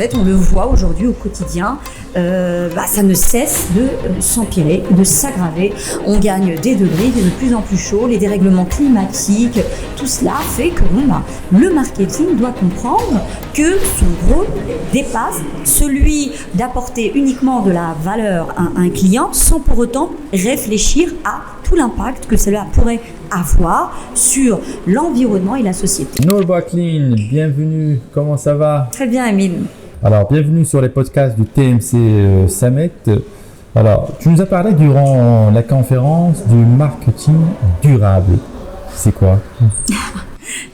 fait, on le voit aujourd'hui au quotidien, ça ne cesse de s'empirer, de s'aggraver. On gagne des degrés, il est de plus en plus chaud, les dérèglements climatiques, tout cela fait que le marketing doit comprendre que son rôle dépasse celui d'apporter uniquement de la valeur à un client sans pour autant réfléchir à tout l'impact que cela pourrait avoir sur l'environnement et la société. Nour Bouaklin, bienvenue, comment ça va? Très bien, Emile. Alors, bienvenue sur les podcasts du TMC Summit. Alors, tu nous as parlé durant la conférence du marketing durable. C'est quoi?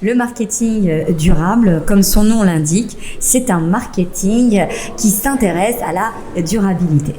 Le marketing durable, comme son nom l'indique, c'est un marketing qui s'intéresse à la durabilité.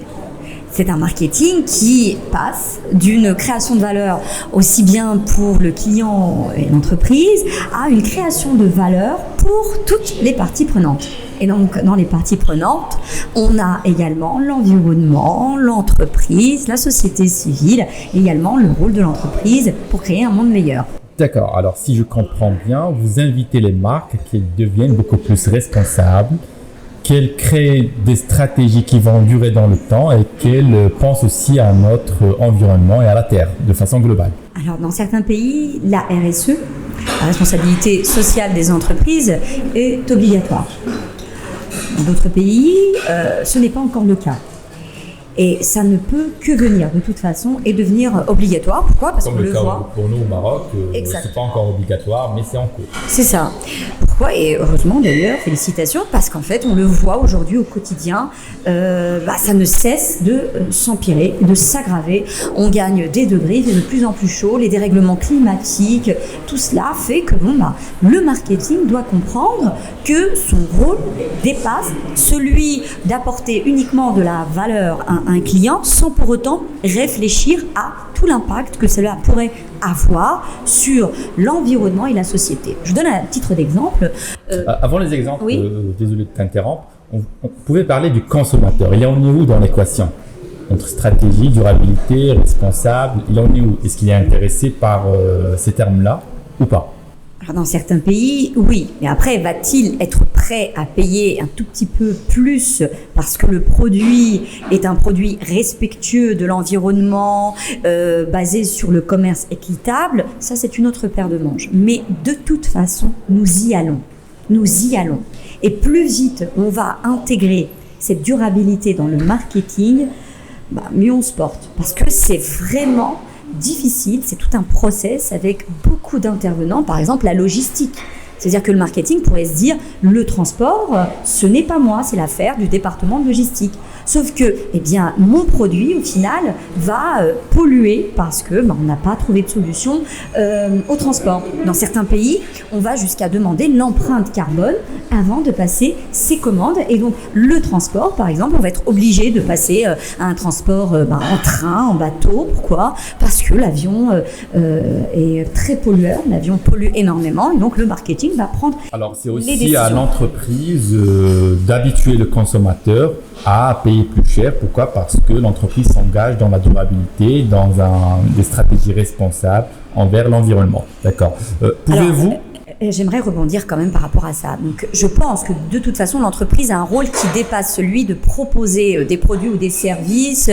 C'est un marketing qui passe d'une création de valeur aussi bien pour le client et l'entreprise à une création de valeur pour toutes les parties prenantes. Et donc, dans les parties prenantes, on a également l'environnement, l'entreprise, la société civile, et également le rôle de l'entreprise pour créer un monde meilleur. D'accord, alors si je comprends bien, vous invitez les marques qu'elles deviennent beaucoup plus responsables, qu'elles créent des stratégies qui vont durer dans le temps et qu'elles pensent aussi à notre environnement et à la Terre de façon globale. Alors, dans certains pays, la RSE, la responsabilité sociale des entreprises, est obligatoire. Dans d'autres pays, ce n'est pas encore le cas. Et ça ne peut que venir de toute façon et devenir obligatoire. Pourquoi? Parce qu'on le voit. Pour nous au Maroc, c'est pas encore obligatoire, mais c'est en cours. C'est ça. Pourquoi? Et heureusement d'ailleurs, félicitations, parce qu'en fait, on le voit aujourd'hui au quotidien, ça ne cesse de s'empirer, de s'aggraver. On gagne des degrés, il est de plus en plus chaud, les dérèglements climatiques, tout cela fait que le marketing doit comprendre que son rôle dépasse celui d'apporter uniquement de la valeur à un client sans pour autant réfléchir à tout l'impact que cela pourrait avoir sur l'environnement et la société. Je donne un titre d'exemple. Avant les exemples, oui. Désolé de t'interrompre, on pouvait parler du consommateur. Il est en est où dans l'équation? Entre stratégie, durabilité, responsable, il en est où? Est-ce qu'il est intéressé par ces termes-là ou pas? Alors dans certains pays, oui. Mais après, va-t-il être prêt à payer un tout petit peu plus parce que le produit est un produit respectueux de l'environnement, basé sur le commerce équitable? Ça, c'est une autre paire de manches. Mais de toute façon, nous y allons. Nous y allons. Et plus vite on va intégrer cette durabilité dans le marketing, mieux on se porte. Parce que c'est vraiment difficile, c'est tout un process avec beaucoup d'intervenants, par exemple la logistique. C'est-à-dire que le marketing pourrait se dire, le transport, ce n'est pas moi, c'est l'affaire du département de logistique. Sauf que, mon produit, au final, va polluer parce que on n'a pas trouvé de solution au transport. Dans certains pays, on va jusqu'à demander l'empreinte carbone avant de passer ses commandes. Et donc, le transport, par exemple, on va être obligé de passer à un transport en train, en bateau. Pourquoi? Parce que l'avion est très pollueur, l'avion pollue énormément. Et donc, le marketing va prendre. Alors, c'est aussi à l'entreprise d'habituer le consommateur à payer plus cher. Pourquoi? Parce que l'entreprise s'engage dans la durabilité, dans des stratégies responsables envers l'environnement. D'accord. Pouvez-vous... J'aimerais rebondir quand même par rapport à ça. Donc, je pense que de toute façon, l'entreprise a un rôle qui dépasse celui de proposer des produits ou des services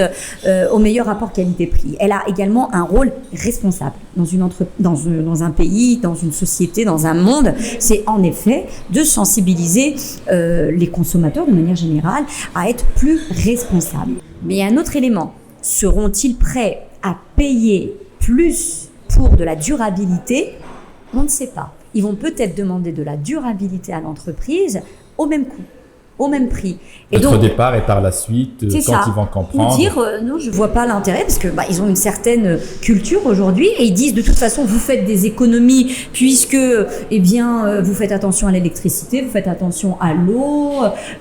au meilleur rapport qualité-prix. Elle a également un rôle responsable dans un pays, dans une société, dans un monde. C'est en effet de sensibiliser les consommateurs de manière générale à être plus responsables. Mais il y a un autre élément. Seront-ils prêts à payer plus pour de la durabilité? On ne sait pas. Ils vont peut-être demander de la durabilité à l'entreprise au même coût, au même prix. Et donc, au départ et par la suite, quand ils vont comprendre. Ou dire non, je vois pas l'intérêt parce que ils ont une certaine culture aujourd'hui et ils disent de toute façon vous faites des économies puisque vous faites attention à l'électricité, vous faites attention à l'eau,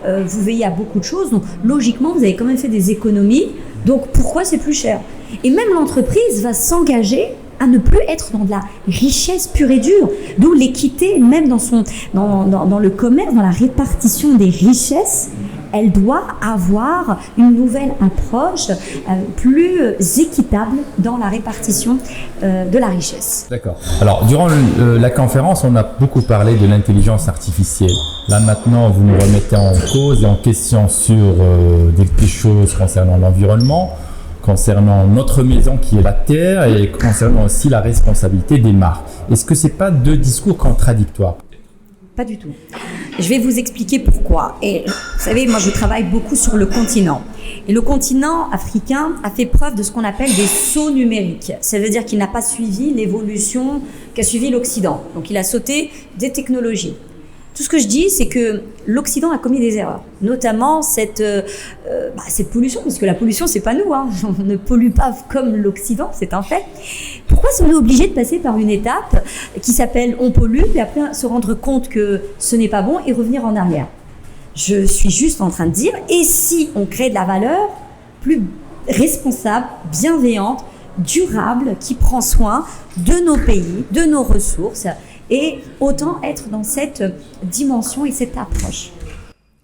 vous veillez à beaucoup de choses. Donc logiquement vous avez quand même fait des économies. Donc pourquoi c'est plus cher? Et même l'entreprise va s'engager à ne plus être dans de la richesse pure et dure, d'où l'équité même dans le commerce, dans la répartition des richesses. Elle doit avoir une nouvelle approche plus équitable dans la répartition de la richesse. D'accord. Alors, durant la conférence, on a beaucoup parlé de l'intelligence artificielle. Là maintenant, vous nous remettez en cause et en question sur des choses concernant l'environnement, concernant notre maison qui est la terre et concernant aussi la responsabilité des marques. Est-ce que c'est pas deux discours contradictoires? Pas du tout. Je vais vous expliquer pourquoi. Et vous savez, moi je travaille beaucoup sur le continent. Et le continent africain a fait preuve de ce qu'on appelle des sauts numériques. Ça veut dire qu'il n'a pas suivi l'évolution qu'a suivi l'Occident. Donc il a sauté des technologies. Tout ce que je dis, c'est que l'Occident a commis des erreurs, notamment cette pollution, parce que la pollution, c'est pas nous, hein. On ne pollue pas comme l'Occident, c'est un fait. Pourquoi sommes-nous obligés de passer par une étape qui s'appelle on pollue, et après se rendre compte que ce n'est pas bon et revenir en arrière? Je suis juste en train de dire, et si on crée de la valeur plus responsable, bienveillante, durable, qui prend soin de nos pays, de nos ressources, et autant être dans cette dimension et cette approche.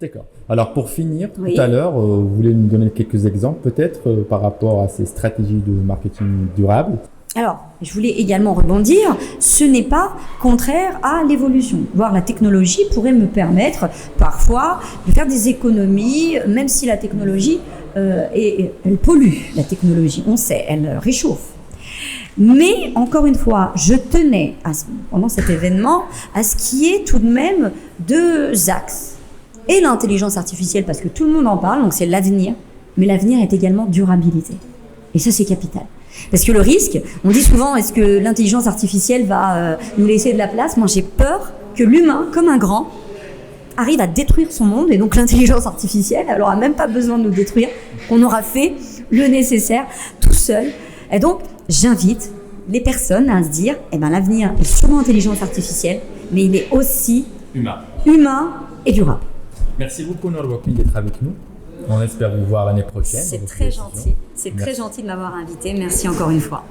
D'accord. Alors pour finir, Oui. tout à l'heure, vous voulez nous donner quelques exemples peut-être par rapport à ces stratégies de marketing durable? Alors, je voulais également rebondir, ce n'est pas contraire à l'évolution. Voire la technologie pourrait me permettre parfois de faire des économies, même si la technologie, elle pollue, la technologie, on sait, elle réchauffe. Mais encore une fois, je tenais pendant cet événement à ce qu'il y ait tout de même deux axes. Et l'intelligence artificielle, parce que tout le monde en parle, donc c'est l'avenir, mais l'avenir est également durabilité. Et ça, c'est capital. Parce que le risque, on dit souvent, est-ce que l'intelligence artificielle va nous laisser de la place? Moi, j'ai peur que l'humain, comme un grand, arrive à détruire son monde, et donc l'intelligence artificielle, elle n'aura même pas besoin de nous détruire, on aura fait le nécessaire tout seul. Et donc, j'invite les personnes à se dire, l'avenir est sûrement intelligence artificielle, mais il est aussi humain et durable. Merci beaucoup Noor Boukni d'être avec nous. On espère vous voir l'année prochaine. C'est très gentil. C'est très gentil de m'avoir invité. Merci encore une fois.